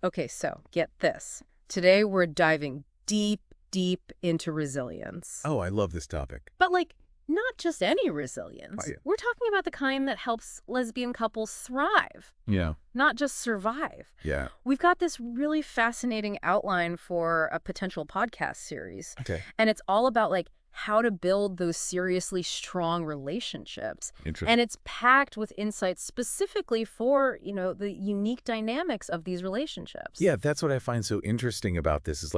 Okay, so get this. Today we're diving deep, deep into resilience. Oh, I love this topic. But not just any resilience. Oh, yeah. We're talking about the kind that helps lesbian couples thrive, Yeah. not just survive. Yeah. We've got this really fascinating outline for a potential podcast series. Okay. And it's all about how to build those seriously strong relationships. Interesting. And it's packed with insights specifically for, the unique dynamics of these relationships. Yeah, that's what I find so interesting about this is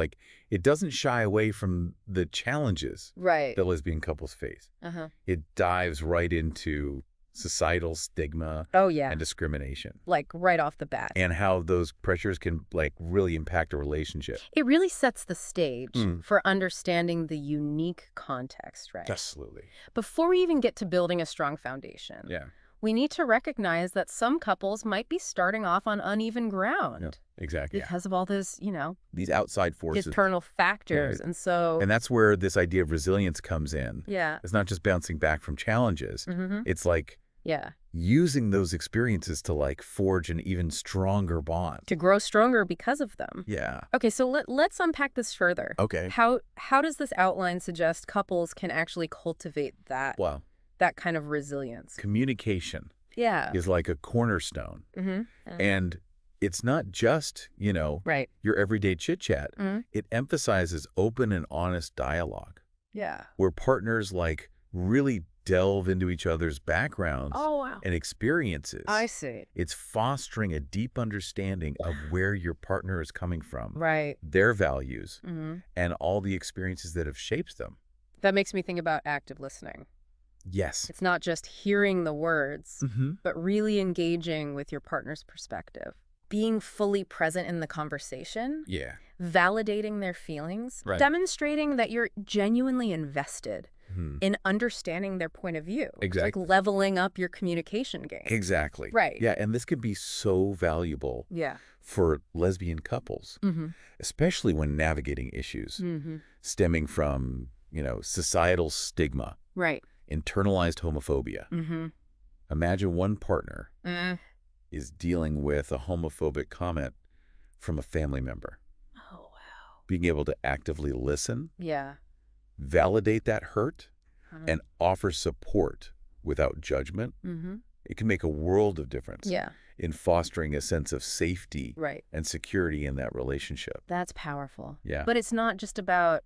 it doesn't shy away from the challenges Right. that lesbian couples face. Uh-huh. It dives right into societal stigma Oh, yeah. and discrimination. Right off the bat. And how those pressures can really impact a relationship. It really sets the stage Mm. for understanding the unique context, right? Absolutely. Before we even get to building a strong foundation, Yeah. we need to recognize that some couples might be starting off on uneven ground. Yeah. Exactly. Because of all those, These outside forces. internal factors. Yeah. And so, And that's where this idea of resilience comes in. yeah. It's not just bouncing back from challenges. Mm-hmm. It's Yeah. using those experiences to forge an even stronger bond. To grow stronger because of them. Yeah. Okay, so let's unpack this further. Okay. How does this outline suggest couples can actually cultivate that Well, that kind of resilience? communication Yeah. is like a cornerstone. Mm-hmm. And it's not just, Right. your everyday chit-chat. Mhm. It emphasizes open and honest dialogue Yeah. where partners really delve into each other's backgrounds Oh, wow. and experiences. I see. It's fostering a deep understanding of where your partner is coming from, Right. their values, Mm-hmm. and all the experiences that have shaped them. That makes me think about active listening. Yes. It's not just hearing the words, Mm-hmm. but really engaging with your partner's perspective. Being fully present in the conversation, Yeah. validating their feelings, Right. demonstrating that you're genuinely invested Mhm. in understanding their point of view. Exactly. Like leveling up your communication game. Exactly. Right. Yeah, and this can be so valuable Yeah. for lesbian couples, Mm-hmm. especially when navigating issues Mm-hmm. stemming from, societal stigma, Right. internalized homophobia. Mm-hmm. Imagine one partner Mm. is dealing with a homophobic comment from a family member. Oh, wow. Being able to actively listen, Yeah. validate that hurt, Uh-huh. and offer support without judgment, Mm-hmm. it can make a world of difference Yeah. in fostering a sense of safety Right. and security in that relationship. That's powerful. Yeah. But it's not just about,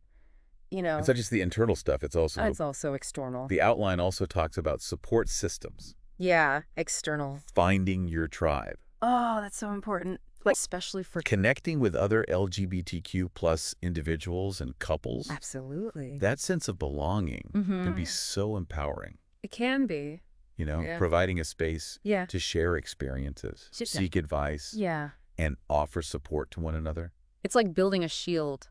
It's not just the internal stuff, it's also external. the outline also talks about support systems, Yeah, external. finding your tribe, Oh, that's so important. Especially for... connecting with other LGBTQ plus individuals and couples. Absolutely. That sense of belonging can be Mhm. so empowering, It can be. Yeah. providing a space Yeah. to share experiences, Sit down. seek advice, Yeah. and offer support to one another. It's like building a shield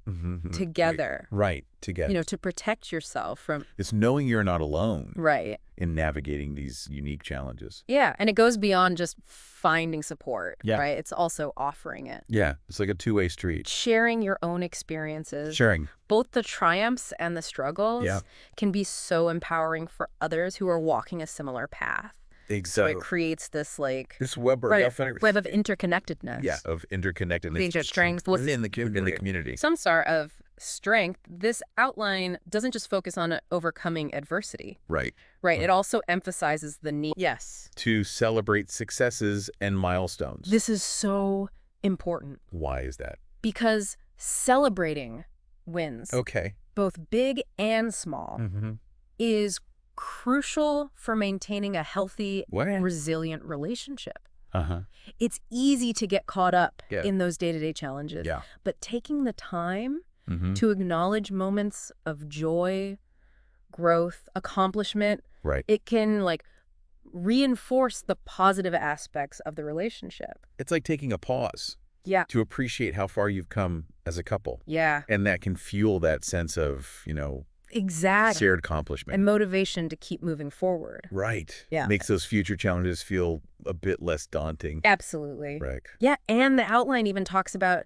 Mhm. together, Right, together. to protect yourself from... It's knowing you're not alone Right. in navigating these unique challenges. Yeah, and it goes beyond just finding support, Yeah. right? It's also offering it. Yeah, it's like a two-way street. Sharing your own experiences, Sharing. both the triumphs and the struggles, Yeah. can be so empowering for others who are walking a similar path. So Exactly. it creates this This web web of interconnectedness. Yeah, of interconnectedness. These strengths with- in the community. Some sort of strength. This outline doesn't just focus on overcoming adversity, Right. right? It also emphasizes the need. Yes. To celebrate successes and milestones. This is so important Why is that? because celebrating wins, Okay. both big and small, Mm-hmm. is crucial for maintaining a healthy What? and resilient relationship. Uh-huh. It's easy to get caught up Yeah. in those day-to-day challenges, Yeah. but taking the time Mm-hmm. to acknowledge moments of joy, growth, accomplishment, Right. it can reinforce the positive aspects of the relationship. It's like taking a pause Yeah. to appreciate how far you've come as a couple. Yeah. And that can fuel that sense of, Exactly. shared accomplishment. And motivation to keep moving forward. Right. Yeah. Makes those future challenges feel a bit less daunting. Absolutely. Right. Yeah, and the outline even talks about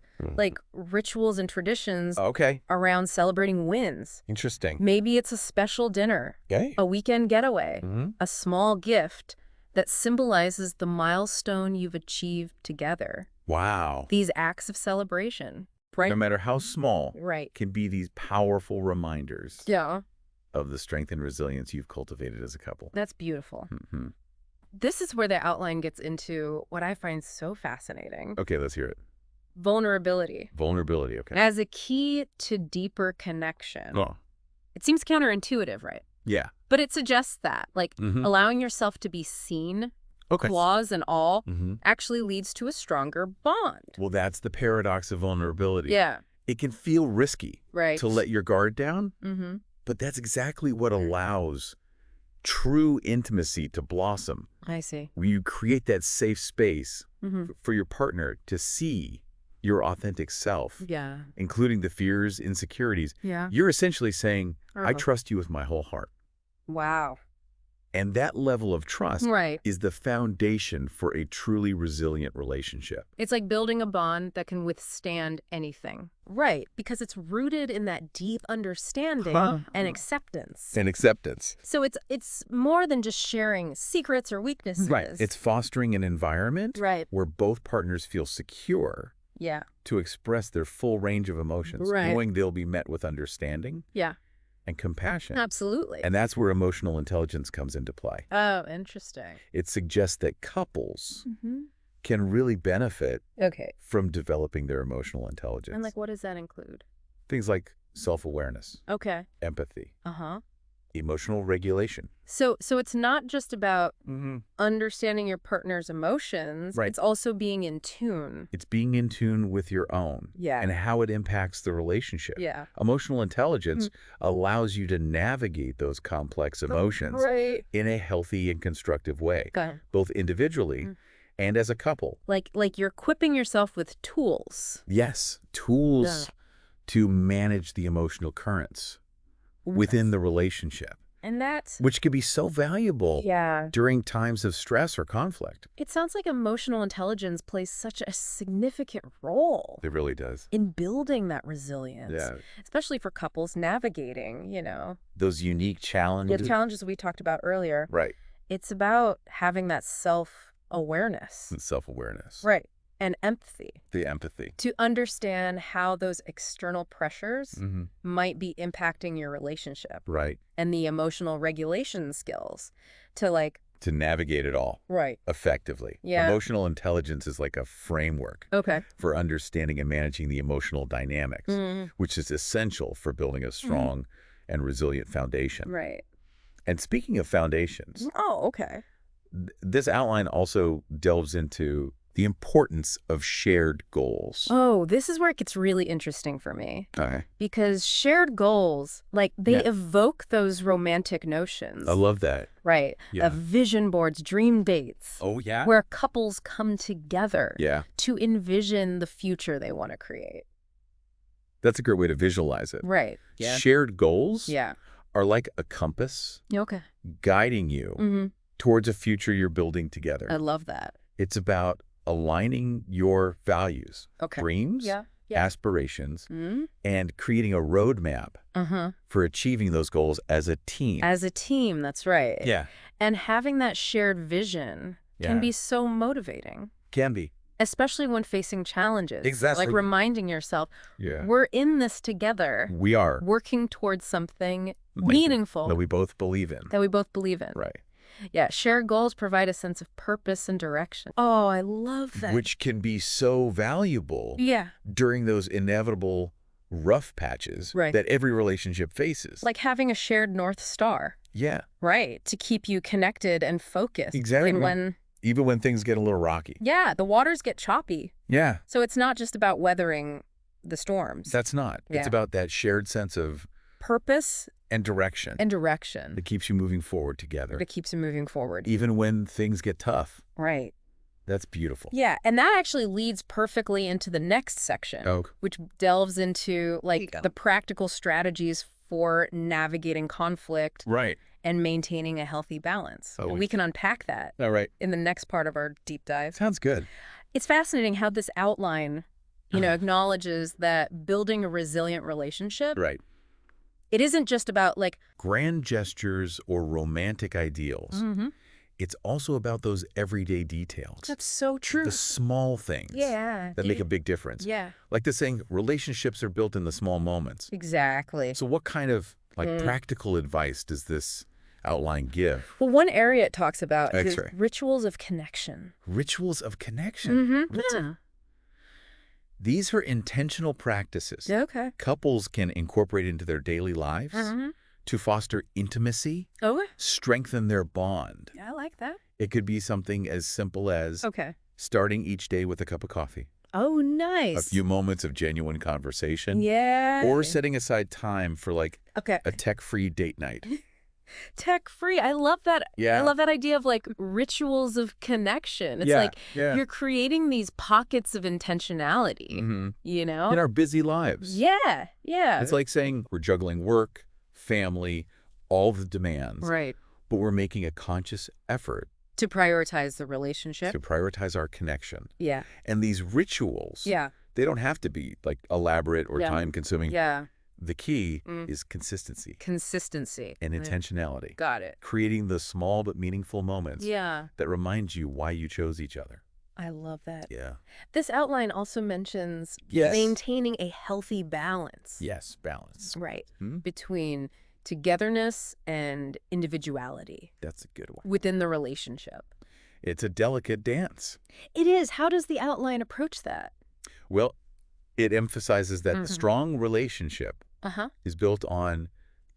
rituals and traditions Okay. around celebrating wins. Interesting. Maybe it's a special dinner, Okay. a weekend getaway, Mm-hmm. a small gift that symbolizes the milestone you've achieved together. Wow. These acts of celebration. Right. No matter how small, Right. can be these powerful reminders Yeah. of the strength and resilience you've cultivated as a couple. That's beautiful. Hmm. This is where the outline gets into what I find so fascinating. Okay, let's hear it. Vulnerability. Vulnerability, okay. As a key to deeper connection. Oh, It seems counterintuitive, right? yeah. But it suggests that, like, Mm-hmm. allowing yourself to be seen, Okay. flaws and all, Mm-hmm. actually leads to a stronger bond. Well, that's the paradox of vulnerability. Yeah. It can feel risky Right. to let your guard down, Mm-hmm. but that's exactly what allows true intimacy to blossom. I see. Where you create that safe space Mm-hmm. for your partner to see your authentic self, Yeah. including the fears, insecurities. Yeah. You're essentially saying, I Uh-huh. trust you with my whole heart. Wow. And that level of trust Right. is the foundation for a truly resilient relationship. It's like building a bond that can withstand anything. Right. Because it's rooted in that deep understanding and acceptance. And acceptance. So it's more than just sharing secrets or weaknesses. Right. It's fostering an environment Right. where both partners feel secure Yeah. to express their full range of emotions, Right. knowing they'll be met with understanding Yeah. and compassion. Absolutely. And that's where emotional intelligence comes into play. Oh, interesting. It suggests that couples Mm-hmm. can really benefit Okay. from developing their emotional intelligence. And like, what does that include? Things like self-awareness, Okay. empathy, Uh-huh. emotional regulation. So it's not just about Mm-hmm. understanding your partner's emotions. Right. It's also being in tune. It's being in tune with your own Yeah. and how it impacts the relationship. Yeah. Emotional intelligence allows you to navigate those complex emotions Right. in a healthy and constructive way, Okay. both individually and as a couple. Like you're equipping yourself with tools. Yes, tools to manage the emotional currents within the relationship, And that's which can be so valuable yeah. during times of stress or conflict. It sounds like emotional intelligence plays such a significant role It really does. in building that resilience. Yeah. Especially for couples navigating, Those unique the challenges. challenges we talked about earlier. Right. It's about having that self-awareness. And self-awareness. Right. And empathy The empathy. to understand how those external pressures Mm-hmm. might be impacting your relationship, Right. and the emotional regulation skills to To navigate it all right. effectively. Yeah. Emotional intelligence is like a framework Okay. for understanding and managing the emotional dynamics, Mhm. which is essential for building a strong and resilient foundation. Right. And speaking of foundations, Oh, okay. this outline also delves into the importance of shared goals. Oh, this is where it gets really interesting for me. Okay. Because shared goals, they Yeah. evoke those romantic notions. I love that. Right. Yeah. Of vision boards, dream dates. Oh, yeah? Where couples come together Yeah. to envision the future they want to create. That's a great way to visualize it. Right. Yeah. Shared goals Yeah. are like a compass Okay. guiding you Mm-hmm. towards a future you're building together. I love that. It's about aligning your values, Okay. dreams, Yeah. Yeah. aspirations, Mm-hmm. and creating a roadmap Uh-huh. for achieving those goals as a team. As a team, that's right. Yeah. And having that shared vision can Yeah. be so motivating, Can be. especially when facing challenges. Exactly. Like reminding yourself, Yeah. we're in this together, We are. working towards something meaningful That we both believe in. that we both believe in. Right. Yeah, shared goals provide a sense of purpose and direction. Oh, I love that. Which can be so valuable Yeah, during those inevitable rough patches Right. that every relationship faces. like having a shared North Star, Yeah. right, to keep you connected and focused. Exactly. And when, Even when things get a little rocky. yeah, the waters get choppy. Yeah. So it's not just about weathering the storms. That's not. Yeah. It's about that shared sense of Purpose and direction and direction that keeps you moving forward together. that keeps you moving forward. Even when things get tough. Right. That's beautiful. Yeah, and that actually leads perfectly into the next section, Oh, which delves into you go. the practical strategies for navigating conflict right. and maintaining a healthy balance. Oh, And we can unpack that All right. in the next part of our deep dive. Sounds good. It's fascinating how this outline, acknowledges that building a resilient relationship, Right. it isn't just about Grand gestures or romantic ideals. Mhm. it's also about those everyday details. That's so true. The small things that make a big difference. Yeah. Like the saying, relationships are built in the small moments. Exactly. So what kind of practical advice does this outline give? Well, one area it talks about is X-ray. rituals of connection. Rituals of connection. Yeah. These are intentional practices Okay. couples can incorporate into their daily lives to foster intimacy, Okay. strengthen their bond. I like that. It could be something as simple as Okay. starting each day with a cup of coffee, Oh, nice. a few moments of genuine conversation, Yeah. or setting aside time for like Okay. a tech-free date night. Tech-free. I love that. Yeah. I love that idea of like rituals of connection. It's like you're creating these pockets of intentionality, you know? In our busy lives. Yeah. Yeah. It's like saying we're juggling work, family, all the demands, right. but we're making a conscious effort To prioritize the relationship. to prioritize our connection. Yeah. And these rituals, Yeah. they don't have to be like elaborate or time-consuming. Yeah. The key is consistency Consistency. and intentionality. Got it. Creating the small but meaningful moments Yeah. that remind you why you chose each other. I love that. Yeah. This outline also mentions Yes. maintaining a healthy balance. Yes, balance. Right. Hmm? Between togetherness and individuality That's a good one. within the relationship. It's a delicate dance. It is. How does the outline approach that? Well, it emphasizes that the strong relationship is built on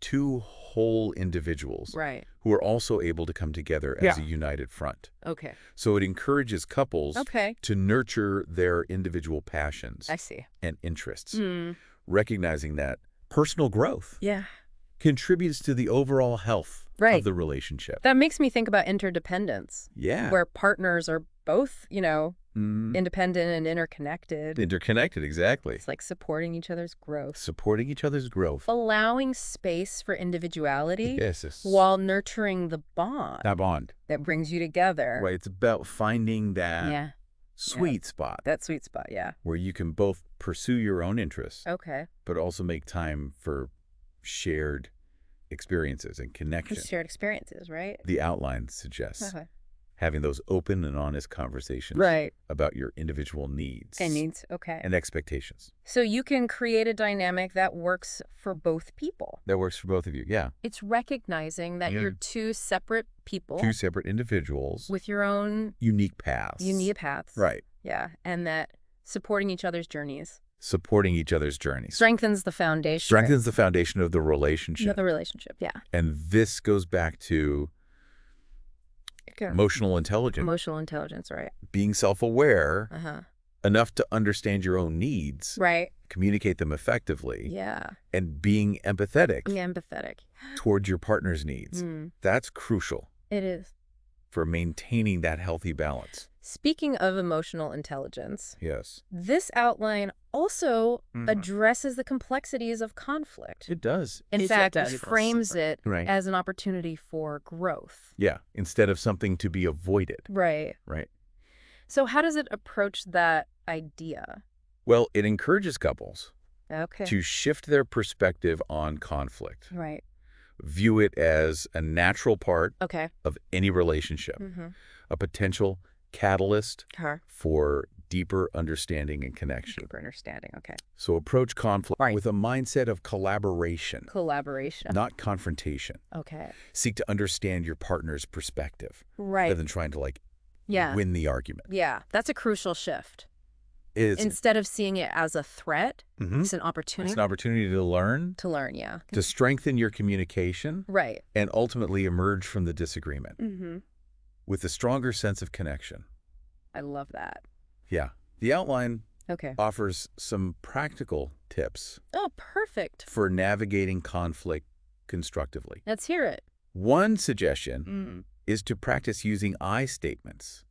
two whole individuals Right. who are also able to come together as a united front. Okay. So it encourages couples Okay. to nurture their individual passions I see. and interests, recognizing that personal growth Yeah. contributes to the overall health Right. of the relationship. That makes me think about interdependence, Yeah. where partners are both, independent and interconnected. Interconnected, exactly. It's like supporting each other's growth. Supporting each other's growth. Allowing space for individuality Yes. while nurturing the bond That bond. that brings you together. Right. It's about finding that Yeah. sweet spot That sweet spot, yeah. where you can both pursue your own interests, Okay. but also make time for shared experiences and connection. Shared experiences, right? The outline suggests Okay. having those open and honest conversations Right. about your individual needs And needs, okay. and expectations. So you can create a dynamic that works for both people. That works for both of you. Yeah. It's recognizing that you're two separate people Two separate individuals with your own unique paths. unique paths. Right. Yeah. And that supporting each other's journeys Supporting each other's journeys. strengthens the foundation. Strengthens the foundation of the relationship. The relationship, yeah. And this goes back to emotional intelligence. Emotional intelligence, right. Being self-aware Uh-huh. enough to understand your own needs, Right. communicate them effectively, Yeah. and being empathetic Being empathetic. towards your partner's needs. That's crucial It is. for maintaining that healthy balance. Speaking of emotional intelligence, Yes. this outline also addresses the complexities of conflict. It does. In fact, it frames it Right. as an opportunity for growth. Yeah. Instead of something to be avoided. Right. Right. So how does it approach that idea? Well, it encourages couples Okay. to shift their perspective on conflict. Right. View it as a natural part Okay. of any relationship, a potential catalyst for deeper understanding and connection. Deeper understanding. Okay. So approach conflict Right. with a mindset of collaboration, Collaboration. not confrontation. Okay. Seek to understand your partner's perspective Right. rather than trying to win the argument. Yeah. That's a crucial shift. It's Instead of seeing it as a threat, it's an opportunity. It's an opportunity to learn, to learn, yeah. to strengthen your communication, Right. and ultimately emerge from the disagreement Mm-hmm. with a stronger sense of connection. I love that. Yeah. The outline Okay. offers some practical tips Oh, perfect. for navigating conflict constructively. Let's hear it. One suggestion is to practice using I statements.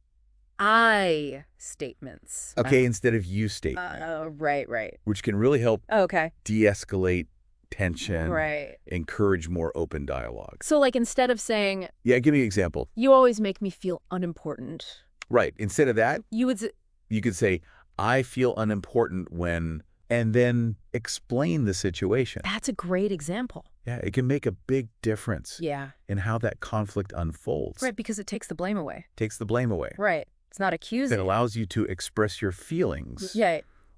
I statements. Okay, instead of you statements, Right. which can really help Okay. de-escalate tension, Right. encourage more open dialogue. So like instead of saying, Yeah, give me an example. you always make me feel unimportant, Right. Instead of that, you would you could say, I feel unimportant when, and then explain the situation. that's a great example. Yeah, it can make a big difference in how that conflict unfolds. Right, because it takes the blame away. Takes the blame away. Right. It's not accusing. It allows you to express your feelings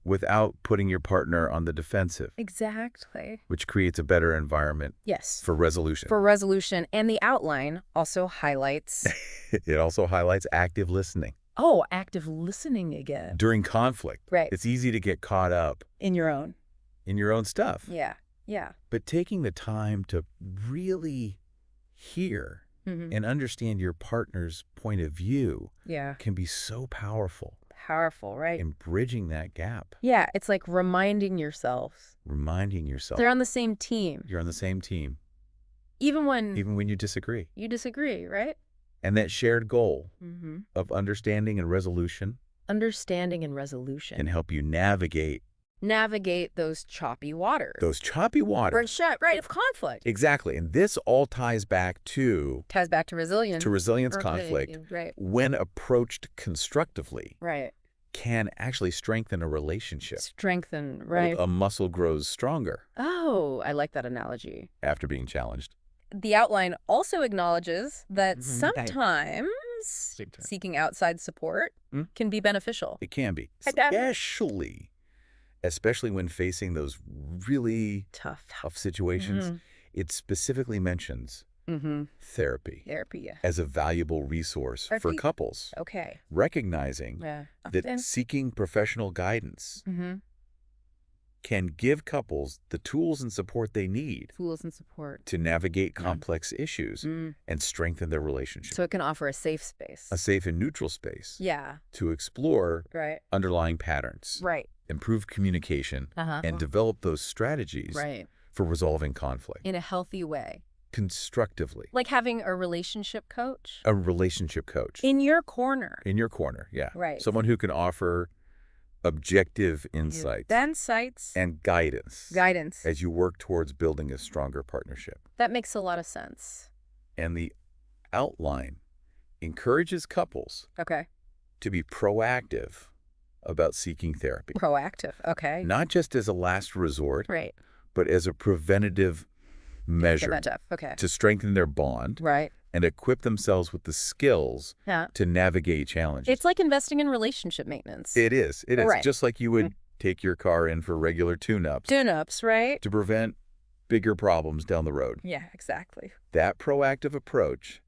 without putting your partner on the defensive. Exactly. Which creates a better environment for resolution. For resolution. And the outline also highlights... It also highlights active listening. Oh, active listening again. During conflict. Right. It's easy to get caught up. In your own stuff. Yeah. Yeah. But taking the time to really hear and understand your partner's point of view can be so powerful. Powerful, right? In bridging that gap. Yeah, it's like reminding yourself. They're on the same team. You're on the same team. Even when you disagree. You disagree, right? And that shared goal of understanding and resolution. Can help you navigate those choppy waters. Right, of conflict. Exactly. And this all ties back to resilience. Conflict. Right. When approached constructively. Right. Can actually strengthen a relationship. Right. A muscle grows stronger. Oh, I like that analogy. After being challenged. The outline also acknowledges that sometimes seeking outside support can be beneficial. It can be. Especially when facing those really tough situations. It specifically mentions therapy as a valuable resource for couples. Okay. Recognizing that seeking professional guidance can give couples the tools and support they need to navigate complex issues and strengthen their relationship. So it can offer a safe space. A safe and neutral space. Yeah. To explore underlying patterns. Right. Improve communication and develop those strategies for resolving conflict. In a healthy way. Constructively. Like having a relationship coach? A relationship coach. In your corner. Yeah. Right. Someone who can offer objective insights and guidance as you work towards building a stronger partnership. That makes a lot of sense. And the outline encourages couples to be proactive about seeking therapy. Okay. Not just as a last resort, but as a preventative measure to strengthen their bond and equip themselves with the skills to navigate challenges. It's like investing in relationship maintenance. It is. Just like you would take your car in for regular tune-ups. Right? To prevent bigger problems down the road. Yeah, exactly. That proactive approach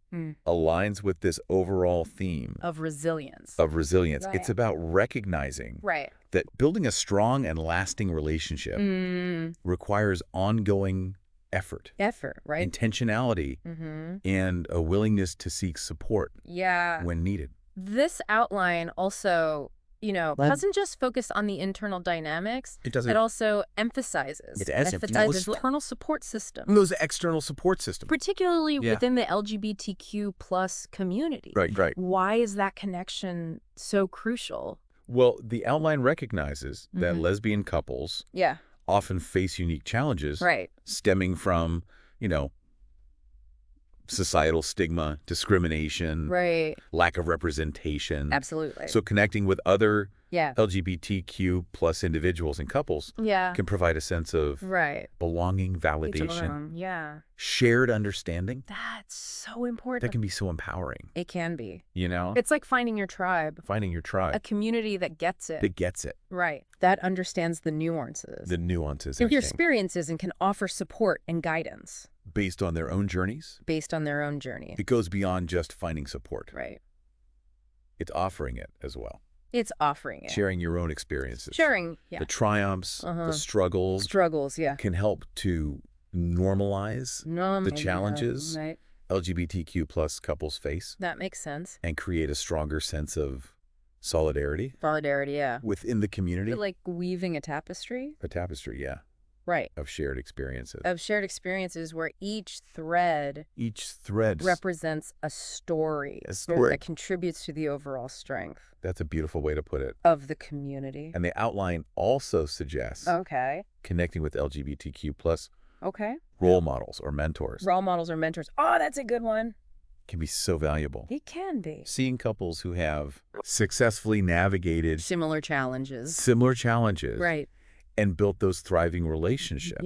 aligns with this overall theme of resilience. Right. It's about recognizing that building a strong and lasting relationship requires ongoing effort, intentionality, and a willingness to seek support when needed. This outline also, doesn't just focus on the internal dynamics. It doesn't. It also emphasizes external support systems. Those external support systems. Particularly within the LGBTQ plus community. Right. Why is that connection so crucial? Well, the outline recognizes that lesbian couples often face unique challenges stemming from, societal stigma, discrimination, lack of representation. Absolutely. So connecting with other LGBTQ plus individuals and couples can provide a sense of belonging, validation, shared understanding. That's so important. That can be so empowering. It can be. It's like finding your tribe. A community that gets it. Right. That understands the nuances. Your experiences and can offer support and guidance. Based on their own journeys. It goes beyond just finding support. Right. It's offering it as well. Sharing your own experiences. The triumphs, the struggles. Can help to normalize the challenges LGBTQ plus couples face. That makes sense. And create a stronger sense of solidarity. Within the community. Like weaving a tapestry. Right. Of shared experiences. Where each thread represents a story. That contributes to the overall strength. That's a beautiful way to put it. Of the community. And the outline also suggests connecting with LGBTQ plus role models or mentors. Oh, that's a good one. Can be so valuable. It can be. Seeing couples who have successfully navigated similar challenges. Right. And built those thriving relationships.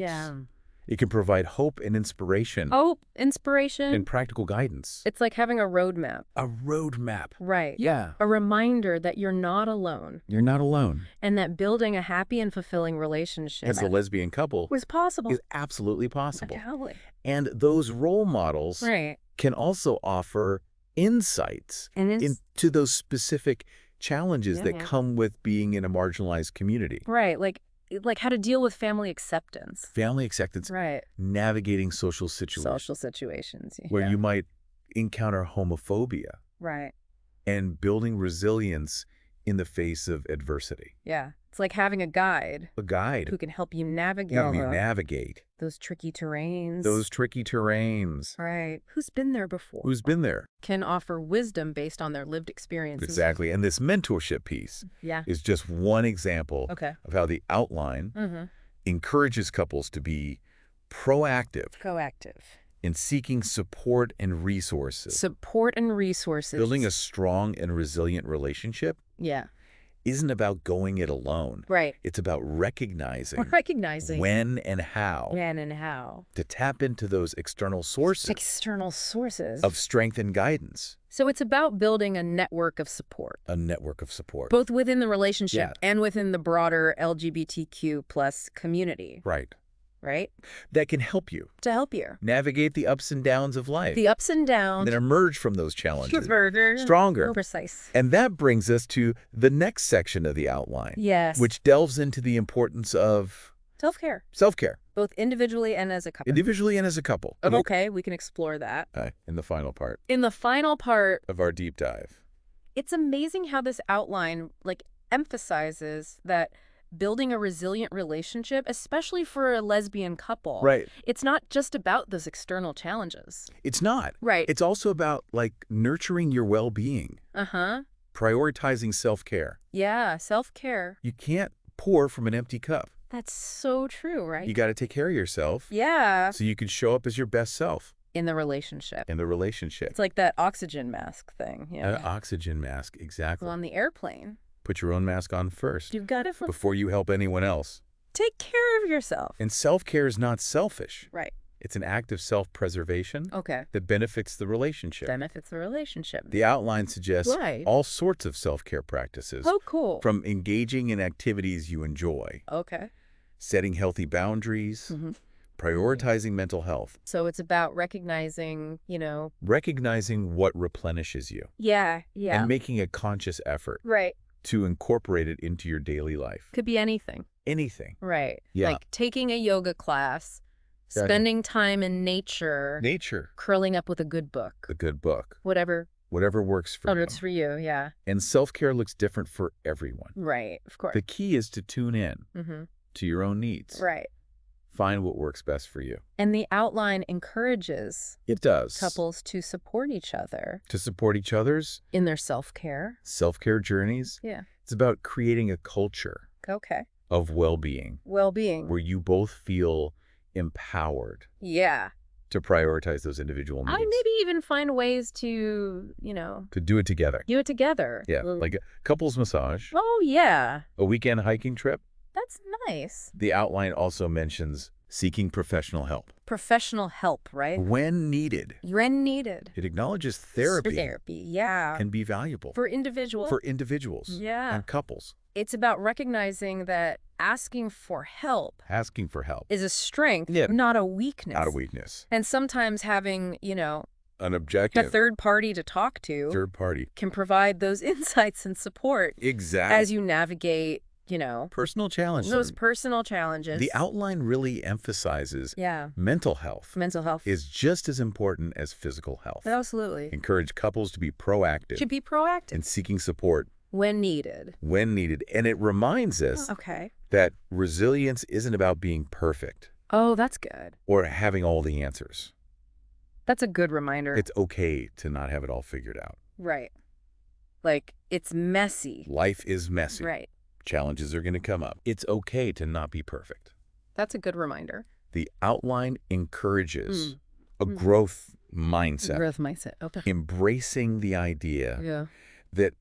It can provide hope and inspiration. Hope, inspiration. And practical guidance. It's like having a roadmap. A roadmap. Right. Yeah. A reminder that you're not alone. You're not alone. And that building a happy and fulfilling relationship as a lesbian couple was possible. Is absolutely possible. Totally. And those role models can also offer insights into those specific challenges that come with being in a marginalized community. Right. Like how to deal with family acceptance. Family acceptance. Right. Navigating social situations. Social situations. Yeah. Where you might encounter homophobia. Right. And building resilience in the face of adversity. Yeah. It's like having a guide. A guide. Who can help you navigate. Those tricky terrains. Those tricky terrains. Right. Who's been there before? Who's been there? Can offer wisdom based on their lived experiences. Exactly. And this mentorship piece is just one example of how the outline encourages couples to be proactive. In seeking support and resources. Building a strong and resilient relationship. Yeah. Isn't about going it alone. Right. It's about recognizing when and how to tap into those external sources of strength and guidance. So it's about building a network of support. Both within the relationship and within the broader LGBTQ plus community. Right? That can help you. Navigate the ups and downs of life. And then emerge from those challenges. Stronger. Stronger. Precise. And that brings us to the next section of the outline. Yes. Which delves into the importance of... Self-care. Both individually and as a couple. Okay, we can explore that. In the final part. Of our deep dive. It's amazing how this outline, emphasizes that building a resilient relationship, especially for a lesbian couple. Right. It's not just about those external challenges. It's not. Right. It's also about, nurturing your well-being. Prioritizing self-care. Yeah, self-care. You can't pour from an empty cup. That's so true, right? You got to take care of yourself. Yeah. So you can show up as your best self. In the relationship. It's like that oxygen mask thing. Yeah. Oxygen mask, exactly. Well, on the airplane. Put your own mask on first. You've got it before you help anyone else. Take care of yourself. And self-care is not selfish. Right. It's an act of self-preservation that benefits the relationship. The outline suggests all sorts of self-care practices. Oh, cool. From engaging in activities you enjoy. Okay. Setting healthy boundaries. Prioritizing mental health. So it's about recognizing, Recognizing what replenishes you. Yeah. And making a conscious effort. Right. To incorporate it into your daily life. Could be anything. Right. Yeah. Like taking a yoga class, spending time in nature. Curling up with a good book. Whatever works for you. It's for you, yeah. And self-care looks different for everyone. Right, of course. The key is to tune in to your own needs. Right. Find what works best for you. And the outline encourages couples to support each other. To support each other's in their self-care. Self-care journeys. Yeah. It's about creating a culture of well-being. Where you both feel empowered. Yeah. To prioritize those individual needs. Maybe even find ways to, to do it together. Yeah, like a couples massage. Oh, yeah. A weekend hiking trip. That's nice. The outline also mentions seeking professional help. Right? When needed. It acknowledges therapy. Can be valuable. For individuals. Yeah. And couples. It's about recognizing that asking for help is a strength, not a weakness. And sometimes having, an objective. A third party to talk to. Can provide those insights and support. Exactly. As you navigate, personal challenges. Those personal challenges. The outline really emphasizes mental health. Mental health is just as important as physical health. Absolutely. Encourage couples to be proactive. In seeking support. When needed. And it reminds us that resilience isn't about being perfect. Oh, that's good. Or having all the answers. That's a good reminder. It's okay to not have it all figured out. Right. It's messy. Life is messy. Right. Challenges are going to come up. It's okay to not be perfect. That's a good reminder. The outline encourages a growth mindset. Okay. Embracing the idea that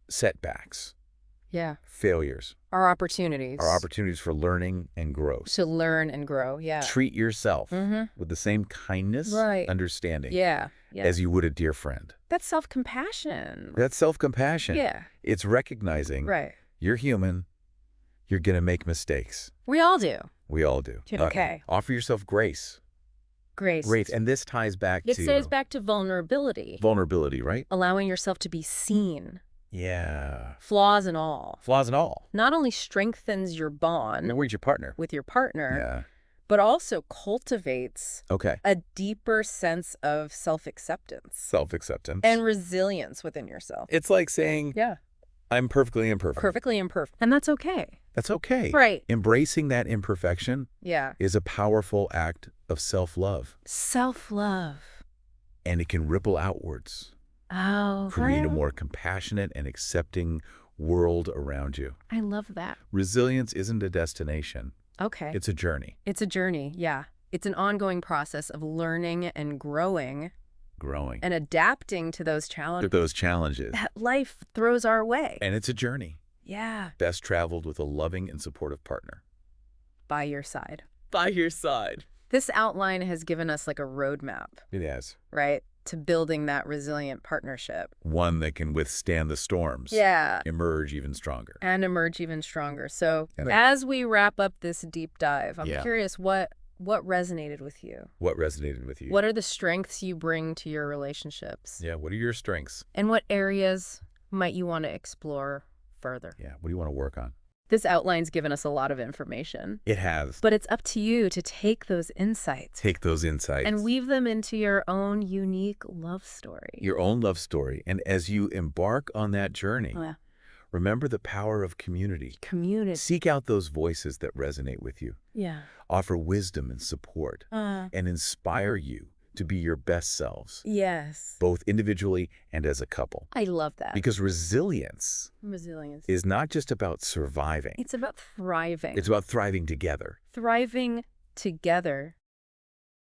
setbacks, Yeah. Failures. Our opportunities. Are opportunities for learning and growth. To learn and grow, yeah. Treat yourself with the same kindness, understanding, as you would a dear friend. That's self-compassion. That's self-compassion. Yeah. It's recognizing you're human, you're going to make mistakes. We all do. We all do. Okay. Offer yourself grace. Grace. And this ties back to... It ties back to vulnerability. Vulnerability, right? Allowing yourself to be seen. Yeah. Flaws and all. Flaws and all. Not only strengthens your bond with your partner, but also cultivates a deeper sense of self-acceptance. Self-acceptance. And resilience within yourself. It's like saying, I'm perfectly imperfect. Perfectly imperfect. And that's okay. That's okay. Right. Embracing that imperfection is a powerful act of self-love. Self-love. And it can ripple outwards. Oh, create a more compassionate and accepting world around you. I love that. Resilience isn't a destination. Okay. It's a journey. It's a journey, yeah. It's an ongoing process of learning and growing. And adapting to those challenges. That life throws our way. And it's a journey. Yeah. Best traveled with a loving and supportive partner. By your side. By your side. This outline has given us like a roadmap. It has. Right? To building that resilient partnership. One that can withstand the storms. Yeah. Emerge even stronger. And emerge even stronger. So as we wrap up this deep dive, I'm curious what resonated with you? What resonated with you? What are the strengths you bring to your relationships? Yeah, what are your strengths? And what areas might you want to explore further? Yeah, what do you want to work on? This outline's given us a lot of information. It has. But it's up to you to take those insights. And weave them into your own unique love story. Your own love story. And as you embark on that journey, remember the power of community. Seek out those voices that resonate with you. Yeah. Offer wisdom and support. And inspire you to be your best selves. Yes. Both individually and as a couple. I love that. Because resilience is not just about surviving. It's about thriving. It's about thriving together. Thriving together